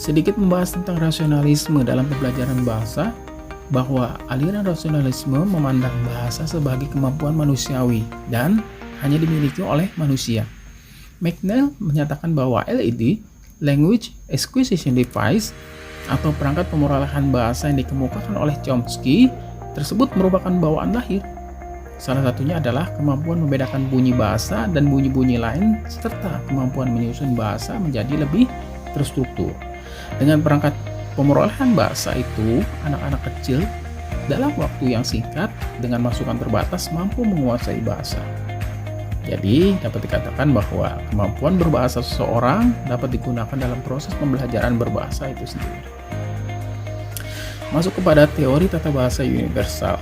sedikit membahas tentang rasionalisme dalam pembelajaran bahasa, bahwa aliran rasionalisme memandang bahasa sebagai kemampuan manusiawi dan hanya dimiliki oleh manusia. McNeill menyatakan bahwa LED, Language Acquisition Device, atau perangkat pemerolehan bahasa yang dikemukakan oleh Chomsky tersebut merupakan bawaan lahir. Salah satunya adalah kemampuan membedakan bunyi bahasa dan bunyi-bunyi lain serta kemampuan menyusun bahasa menjadi lebih terstruktur. Dengan perangkat pemerolehan bahasa itu, anak-anak kecil dalam waktu yang singkat dengan masukan terbatas mampu menguasai bahasa. Jadi, dapat dikatakan bahwa kemampuan berbahasa seseorang dapat digunakan dalam proses pembelajaran berbahasa itu sendiri. Masuk kepada teori tata bahasa universal.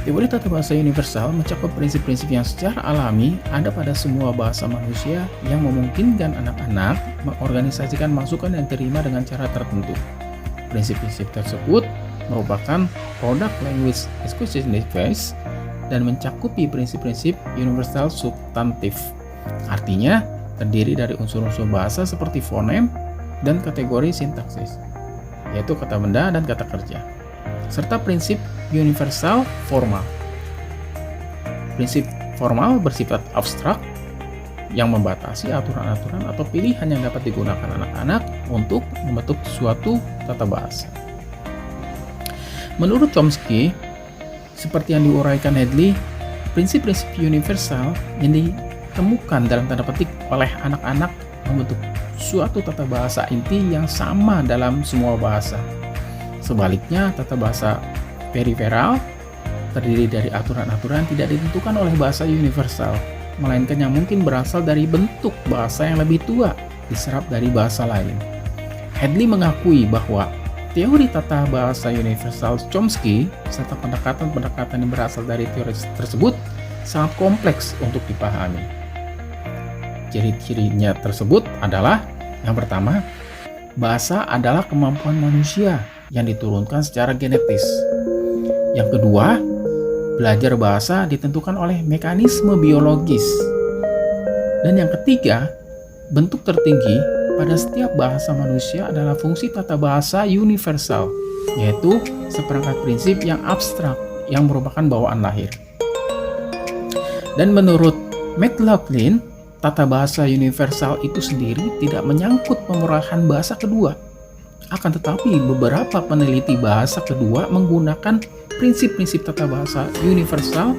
Teori tata bahasa universal mencakup prinsip-prinsip yang secara alami ada pada semua bahasa manusia yang memungkinkan anak-anak mengorganisasikan masukan yang diterima dengan cara tertentu. Prinsip-prinsip tersebut merupakan produk language acquisition device dan mencakupi prinsip-prinsip universal substantif. Artinya, terdiri dari unsur-unsur bahasa seperti fonem dan kategori sintaksis, yaitu kata benda dan kata kerja, serta prinsip universal formal. Prinsip formal bersifat abstrak yang membatasi aturan-aturan atau pilihan yang dapat digunakan anak-anak untuk membentuk suatu tata bahasa. Menurut Chomsky, seperti yang diuraikan Hadley, prinsip-prinsip universal yang ditemukan dalam tanda petik oleh anak-anak membentuk suatu tata bahasa inti yang sama dalam semua bahasa. Sebaliknya, tata bahasa periferal terdiri dari aturan-aturan tidak ditentukan oleh bahasa universal, melainkan yang mungkin berasal dari bentuk bahasa yang lebih tua diserap dari bahasa lain. Hadley mengakui bahwa teori tata bahasa universal Chomsky serta pendekatan-pendekatan yang berasal dari teori tersebut sangat kompleks untuk dipahami. Ciri-cirinya tersebut adalah: yang pertama, bahasa adalah kemampuan manusia yang diturunkan secara genetis. Yang kedua, belajar bahasa ditentukan oleh mekanisme biologis. Dan yang ketiga, bentuk tertinggi pada setiap bahasa manusia adalah fungsi tata bahasa universal, yaitu seperangkat prinsip yang abstrak yang merupakan bawaan lahir. Dan menurut McLaughlin, tata bahasa universal itu sendiri tidak menyangkut pemerolehan bahasa kedua. Akan tetapi beberapa peneliti bahasa kedua menggunakan prinsip-prinsip tata bahasa universal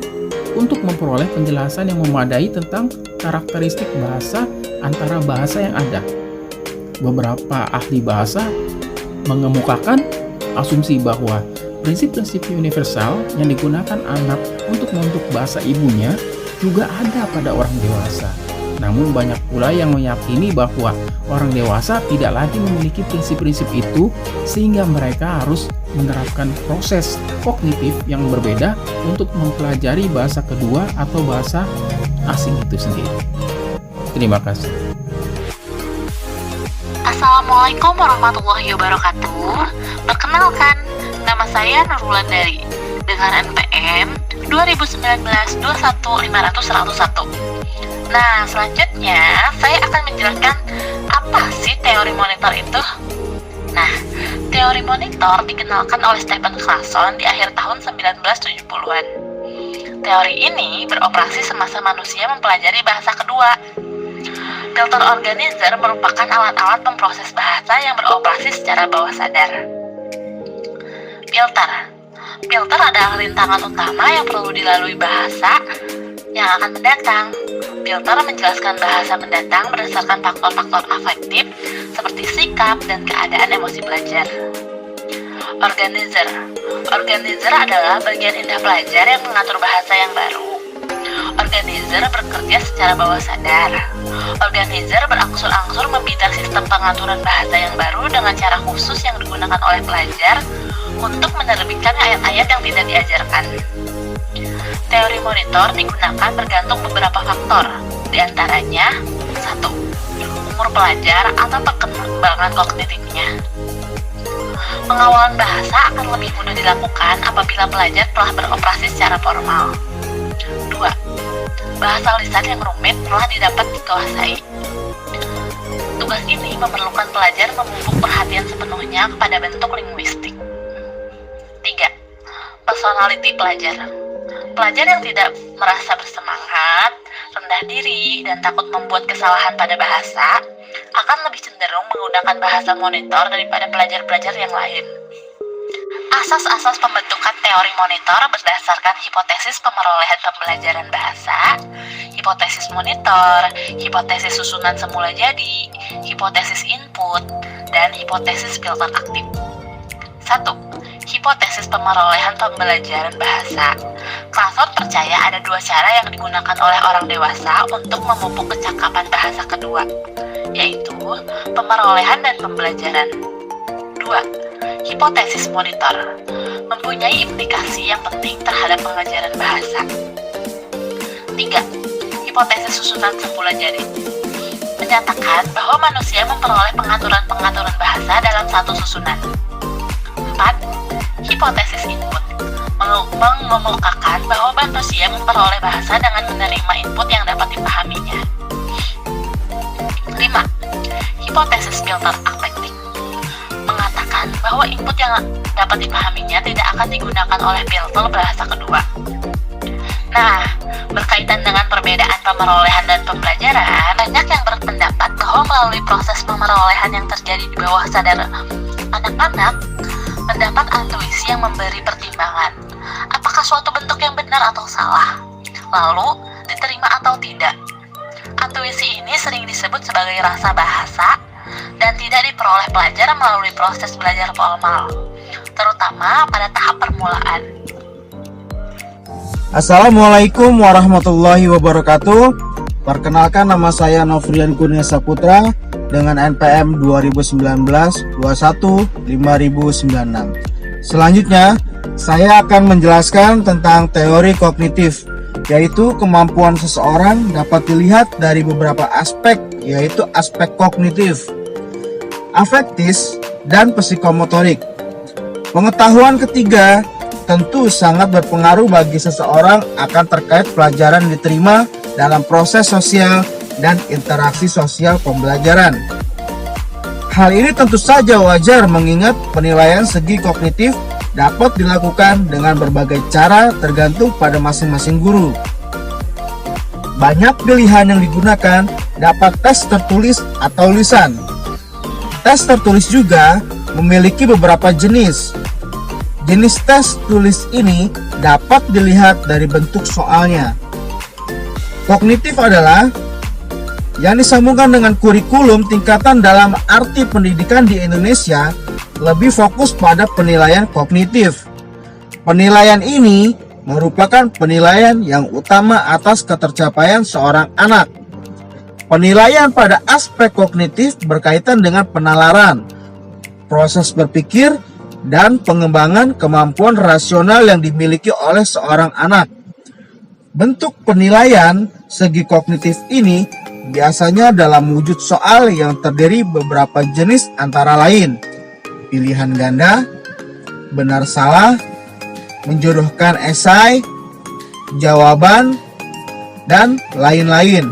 untuk memperoleh penjelasan yang memadai tentang karakteristik bahasa antara bahasa yang ada. Beberapa ahli bahasa mengemukakan asumsi bahwa prinsip-prinsip universal yang digunakan anak untuk membentuk bahasa ibunya juga ada pada orang dewasa. Namun banyak pula yang meyakini bahwa orang dewasa tidak lagi memiliki prinsip-prinsip itu sehingga mereka harus menerapkan proses kognitif yang berbeda untuk mempelajari bahasa kedua atau bahasa asing itu sendiri. Terima kasih. Assalamualaikum warahmatullahi wabarakatuh. Perkenalkan, nama saya Nurwulandari dengan NPM 2019-21501. Nah, selanjutnya saya akan menjelaskan apa sih teori monitor itu. Nah, teori monitor dikenalkan oleh Stephen Clason di akhir tahun 1970-an. Teori ini beroperasi semasa manusia mempelajari bahasa kedua. Filter organizer merupakan alat-alat pemproses bahasa yang beroperasi secara bawah sadar. Filter adalah rintangan utama yang perlu dilalui bahasa yang akan mendatang. Filter menjelaskan bahasa mendatang berdasarkan faktor-faktor afektif seperti sikap dan keadaan emosi belajar. Organizer adalah bagian indah pelajar yang mengatur bahasa yang baru. Organizer bekerja secara bawah sadar. Organizer berangsur-angsur membidang sistem pengaturan bahasa yang baru dengan cara khusus yang digunakan oleh pelajar untuk menerbitkan ayat-ayat yang tidak diajarkan. Teori monitor digunakan bergantung beberapa faktor, diantaranya 1. Umur pelajar atau perkembangan kognitifnya. Pengawalan bahasa akan lebih mudah dilakukan apabila pelajar telah beroperasi secara formal. 2. Bahasa lisan yang rumit telah didapat dikuasai. Tugas ini memerlukan pelajar memupuk perhatian sepenuhnya kepada bentuk linguistik. 3. Personality pelajar. Pelajar yang tidak merasa bersemangat, rendah diri, dan takut membuat kesalahan pada bahasa akan lebih cenderung menggunakan bahasa monitor daripada pelajar-pelajar yang lain. Asas-asas pembentukan teori monitor berdasarkan hipotesis pemerolehan pembelajaran bahasa, hipotesis monitor, hipotesis susunan semula jadi, hipotesis input, dan hipotesis filter aktif. 1. Hipotesis pemerolehan pembelajaran bahasa. Clason percaya ada dua cara yang digunakan oleh orang dewasa untuk memupuk kecakapan bahasa kedua, yaitu pemerolehan dan pembelajaran. 2. Hipotesis monitor mempunyai implikasi yang penting terhadap pengajaran bahasa. 3. Hipotesis susunan semula jadi menyatakan bahwa manusia memperoleh pengaturan-pengaturan bahasa dalam satu susunan. 4. Hipotesis input mengemukakan bahwa manusia memperoleh bahasa dengan menerima input yang dapat dipahaminya. 5. Hipotesis filter affecting mengatakan bahwa input yang dapat dipahaminya tidak akan digunakan oleh filter bahasa kedua. Nah, berkaitan dengan perbedaan pemerolehan dan pembelajaran, banyak yang berpendapat bahwa melalui proses pemerolehan yang terjadi di bawah sadar anak-anak, mendapat intuisi yang memberi pertimbangan apakah suatu bentuk yang benar atau salah, lalu diterima atau tidak. Intuisi ini sering disebut sebagai rasa bahasa dan tidak diperoleh pelajar melalui proses belajar formal, terutama pada tahap permulaan. Assalamualaikum warahmatullahi wabarakatuh. Perkenalkan, nama saya Novrian Kurnia Saputra dengan NPM 2019-21-5096. Selanjutnya, saya akan menjelaskan tentang teori kognitif, yaitu kemampuan seseorang dapat dilihat dari beberapa aspek, yaitu aspek kognitif, afektis, dan psikomotorik. Pengetahuan ketiga tentu sangat berpengaruh bagi seseorang akan terkait pelajaran yang diterima dalam proses sosial dan interaksi sosial pembelajaran. Hal ini tentu saja wajar mengingat penilaian segi kognitif dapat dilakukan dengan berbagai cara tergantung pada masing-masing guru. Banyak pilihan yang digunakan, dapat tes tertulis atau lisan. Tes tertulis juga memiliki beberapa jenis. Jenis tes tulis ini dapat dilihat dari bentuk soalnya. Kognitif adalah yang disambungkan dengan kurikulum tingkatan dalam arti pendidikan di Indonesia lebih fokus pada penilaian kognitif. Penilaian ini merupakan penilaian yang utama atas ketercapaian seorang anak. Penilaian pada aspek kognitif berkaitan dengan penalaran, proses berpikir, dan pengembangan kemampuan rasional yang dimiliki oleh seorang anak. Bentuk penilaian segi kognitif ini biasanya dalam wujud soal yang terdiri beberapa jenis antara lain pilihan ganda, benar salah, menjodohkan esai, jawaban, dan lain-lain.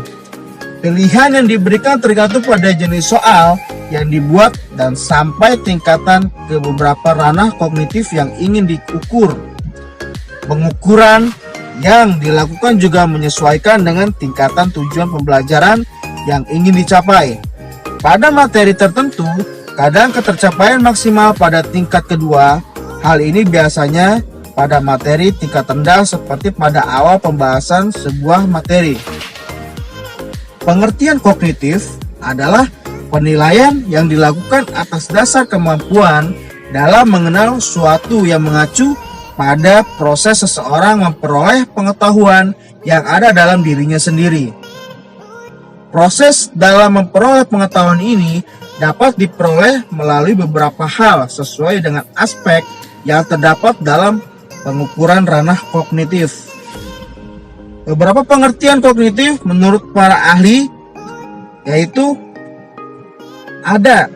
Pilihan yang diberikan tergantung pada jenis soal yang dibuat dan sampai tingkatan ke beberapa ranah kognitif yang ingin diukur. Pengukuran yang dilakukan juga menyesuaikan dengan tingkatan tujuan pembelajaran yang ingin dicapai. Pada materi tertentu, kadang ketercapaian maksimal pada tingkat kedua. Hal ini biasanya pada materi tingkat rendah seperti pada awal pembahasan sebuah materi. Pengertian kognitif adalah penilaian yang dilakukan atas dasar kemampuan dalam mengenal suatu yang mengacu pada proses seseorang memperoleh pengetahuan yang ada dalam dirinya sendiri. Proses dalam memperoleh pengetahuan ini dapat diperoleh melalui beberapa hal sesuai dengan aspek yang terdapat dalam pengukuran ranah kognitif. Beberapa pengertian kognitif menurut para ahli yaitu ada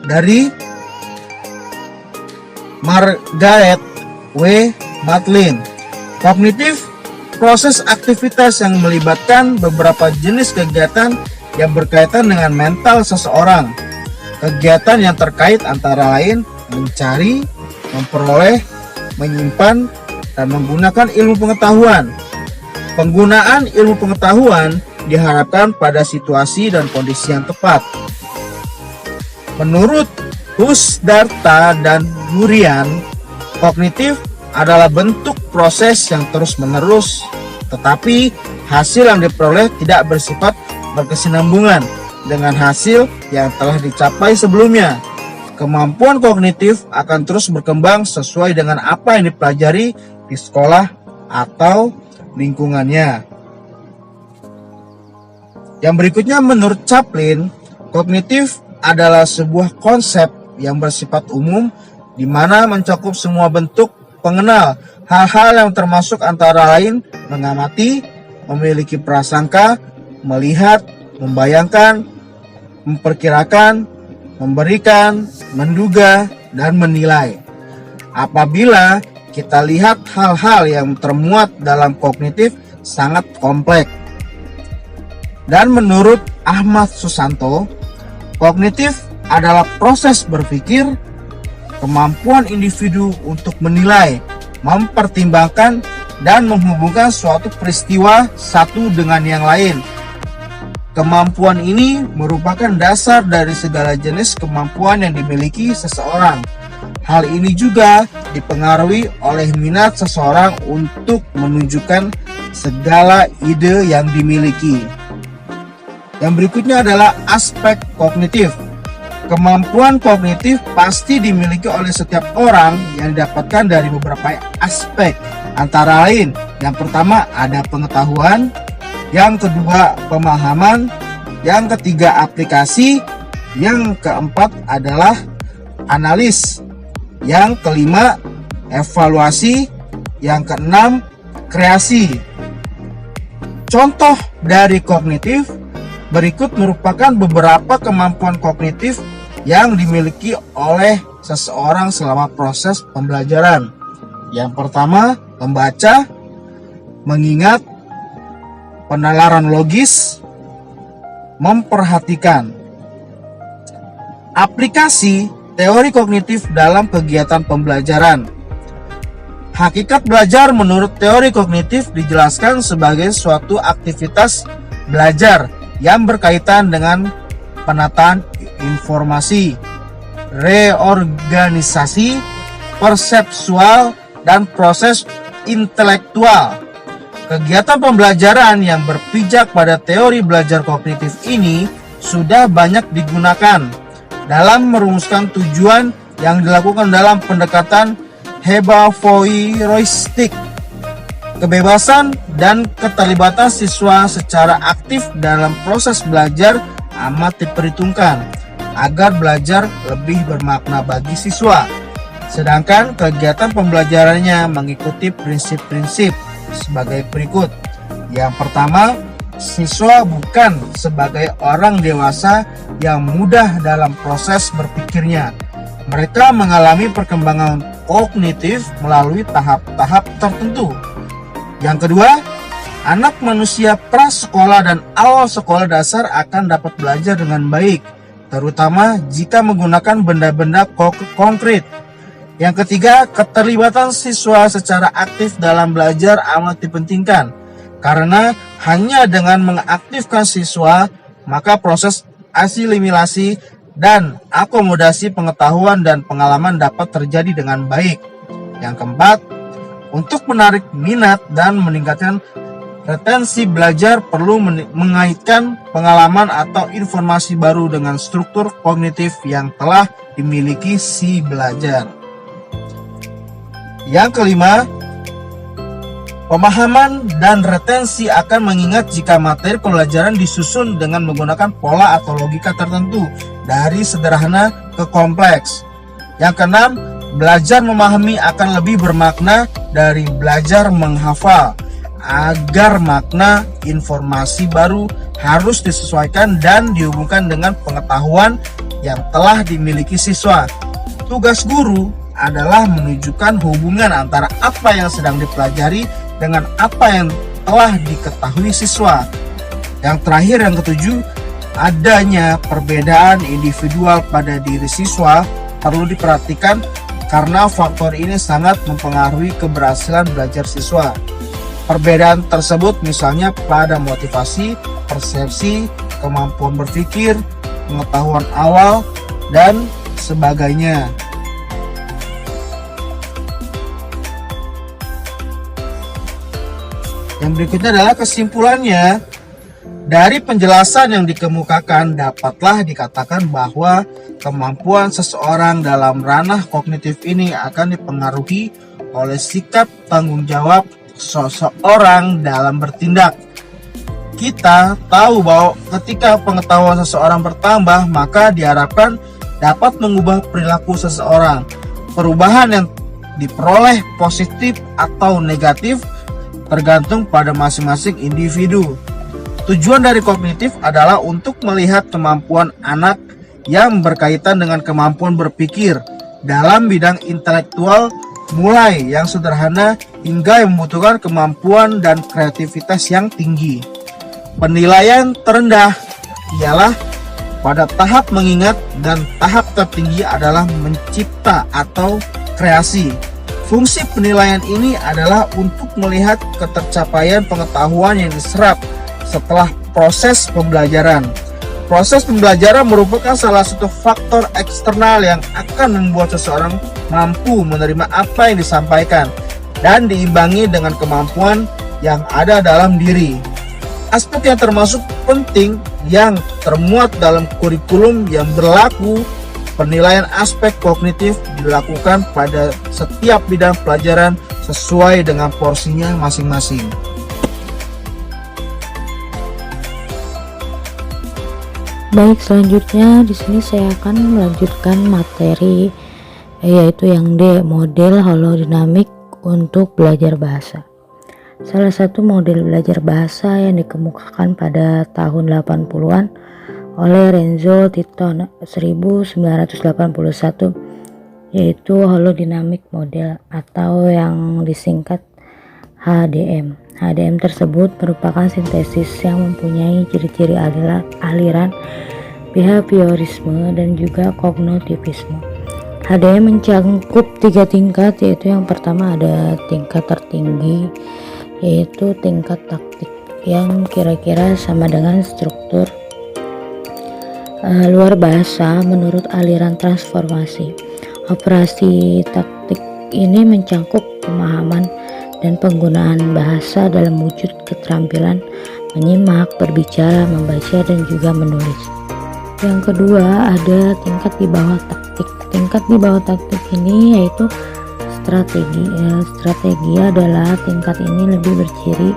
dari Margaret W. Matlin. Kognitif, proses aktivitas yang melibatkan beberapa jenis kegiatan yang berkaitan dengan mental seseorang. Kegiatan yang terkait antara lain mencari, memperoleh, menyimpan, dan menggunakan ilmu pengetahuan. Penggunaan ilmu pengetahuan diharapkan pada situasi dan kondisi yang tepat. Menurut Husdarta dan Gurian, kognitif adalah bentuk proses yang terus-menerus, tetapi hasil yang diperoleh tidak bersifat berkesinambungan dengan hasil yang telah dicapai sebelumnya. Kemampuan kognitif akan terus berkembang sesuai dengan apa yang dipelajari di sekolah atau lingkungannya. Yang berikutnya, menurut Chaplin, kognitif adalah sebuah konsep yang bersifat umum di mana mencakup semua bentuk pengenal hal-hal yang termasuk antara lain mengamati, memiliki prasangka, melihat, membayangkan, memperkirakan, memberikan, menduga, dan menilai. Apabila kita lihat hal-hal yang termuat dalam kognitif sangat kompleks. Dan menurut Ahmad Susanto, kognitif adalah proses berpikir, kemampuan individu untuk menilai, mempertimbangkan, dan menghubungkan suatu peristiwa satu dengan yang lain. Kemampuan ini merupakan dasar dari segala jenis kemampuan yang dimiliki seseorang. Hal ini juga dipengaruhi oleh minat seseorang untuk menunjukkan segala ide yang dimiliki. Yang berikutnya adalah aspek kognitif. Kemampuan kognitif pasti dimiliki oleh setiap orang yang didapatkan dari beberapa aspek. Antara lain, yang pertama ada pengetahuan, yang kedua pemahaman, yang ketiga aplikasi, yang keempat adalah analis, yang kelima evaluasi, yang keenam kreasi. Contoh dari kognitif berikut merupakan beberapa kemampuan kognitif yang dimiliki oleh seseorang selama proses pembelajaran. Yang pertama, membaca, mengingat, penalaran logis, memperhatikan. Aplikasi teori kognitif dalam kegiatan pembelajaran. Hakikat belajar menurut teori kognitif dijelaskan sebagai suatu aktivitas belajar yang berkaitan dengan penataan informasi, reorganisasi, persepsual, dan proses intelektual. Kegiatan pembelajaran yang berpijak pada teori belajar kognitif ini sudah banyak digunakan dalam merumuskan tujuan yang dilakukan dalam pendekatan behavioristik. Kebebasan dan keterlibatan siswa secara aktif dalam proses belajar amat diperhitungkan agar belajar lebih bermakna bagi siswa. Sedangkan kegiatan pembelajarannya mengikuti prinsip-prinsip sebagai berikut. Yang pertama, siswa bukan sebagai orang dewasa yang mudah dalam proses berpikirnya. Mereka mengalami perkembangan kognitif melalui tahap-tahap tertentu. Yang kedua, anak manusia prasekolah dan awal sekolah dasar akan dapat belajar dengan baik, terutama jika menggunakan benda-benda konkret. Yang ketiga, keterlibatan siswa secara aktif dalam belajar amat dipentingkan, karena hanya dengan mengaktifkan siswa, maka proses asimilasi dan akomodasi pengetahuan dan pengalaman dapat terjadi dengan baik. Yang keempat, untuk menarik minat dan meningkatkan retensi belajar perlu mengaitkan pengalaman atau informasi baru dengan struktur kognitif yang telah dimiliki si belajar. Yang kelima, pemahaman dan retensi akan mengingat jika materi pembelajaran disusun dengan menggunakan pola atau logika tertentu dari sederhana ke kompleks. Yang keenam, belajar memahami akan lebih bermakna dari belajar menghafal, agar makna informasi baru harus disesuaikan dan dihubungkan dengan pengetahuan yang telah dimiliki siswa. Tugas guru adalah menunjukkan hubungan antara apa yang sedang dipelajari dengan apa yang telah diketahui siswa. Yang terakhir, yang ketujuh, adanya perbedaan individual pada diri siswa perlu diperhatikan karena faktor ini sangat mempengaruhi keberhasilan belajar siswa. Perbedaan tersebut misalnya pada motivasi, persepsi, kemampuan berpikir, pengetahuan awal, dan sebagainya. Yang berikutnya adalah kesimpulannya. Dari penjelasan yang dikemukakan dapatlah dikatakan bahwa kemampuan seseorang dalam ranah kognitif ini akan dipengaruhi oleh sikap tanggung jawab seseorang dalam bertindak. Kita tahu bahwa ketika pengetahuan seseorang bertambah, maka diharapkan dapat mengubah perilaku seseorang. Perubahan yang diperoleh positif atau negatif tergantung pada masing-masing individu. Tujuan dari kognitif adalah untuk melihat kemampuan anak yang berkaitan dengan kemampuan berpikir dalam bidang intelektual, mulai yang sederhana hingga yang membutuhkan kemampuan dan kreativitas yang tinggi. Penilaian terendah ialah pada tahap mengingat dan tahap tertinggi adalah mencipta atau kreasi. Fungsi penilaian ini adalah untuk melihat ketercapaian pengetahuan yang diserap setelah proses pembelajaran. Proses pembelajaran merupakan salah satu faktor eksternal yang akan membuat seseorang mampu menerima apa yang disampaikan dan diimbangi dengan kemampuan yang ada dalam diri. Aspek yang termasuk penting yang termuat dalam kurikulum yang berlaku, penilaian aspek kognitif dilakukan pada setiap bidang pelajaran sesuai dengan porsinya masing-masing. Baik, selanjutnya di sini saya akan melanjutkan materi yaitu yang D, model holodinamik untuk belajar bahasa. Salah satu model belajar bahasa yang dikemukakan pada tahun 80-an oleh Renzo Tito 1981 yaitu holodinamik model atau yang disingkat HDM. HDM tersebut merupakan sintesis yang mempunyai ciri-ciri aliran behaviorisme dan juga kognitivisme. HDM mencakup 3 tingkat, yaitu yang pertama ada tingkat tertinggi yaitu tingkat taktik yang kira-kira sama dengan struktur luar bahasa menurut aliran transformasi. Operasi taktik ini mencakup pemahaman dan penggunaan bahasa dalam wujud keterampilan menyimak, berbicara, membaca, dan juga menulis. Yang kedua ada tingkat di bawah taktik. Tingkat di bawah taktik ini yaitu strategi. Strategi adalah tingkat ini lebih berciri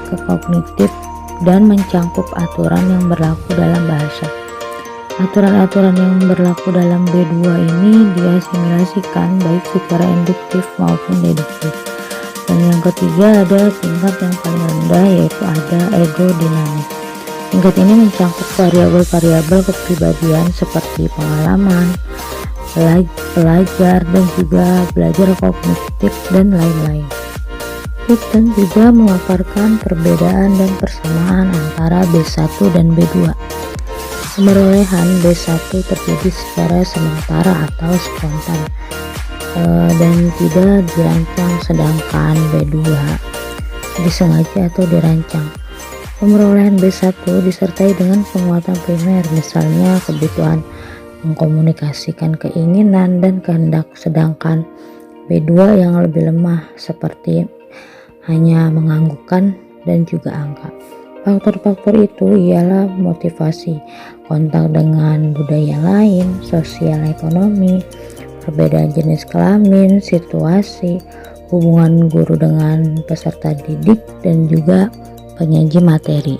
ke kognitif dan mencangkup aturan yang berlaku dalam bahasa. Aturan-aturan yang berlaku dalam B2 ini diasimilasikan baik secara induktif maupun deduktif. Dan yang ketiga ada tingkat yang paling rendah yaitu ada ego dinamik. Tingkat ini mencangkup variabel-variabel kepribadian seperti pengalaman, pelajar dan juga belajar kognitif dan lain-lain. Dan juga memaparkan perbedaan dan persamaan antara B1 dan B2. Pemerolehan B1 terjadi secara sementara atau spontan dan tidak dirancang, sedangkan B2 disengaja atau dirancang. Pemerolehan B1 disertai dengan penguatan primer, misalnya kebutuhan mengkomunikasikan keinginan dan kehendak, sedangkan B2 yang lebih lemah seperti hanya menganggukkan dan juga angka. Faktor-faktor itu ialah motivasi, kontak dengan budaya lain, sosial ekonomi, perbedaan jenis kelamin, situasi, hubungan guru dengan peserta didik, dan juga penyaji materi.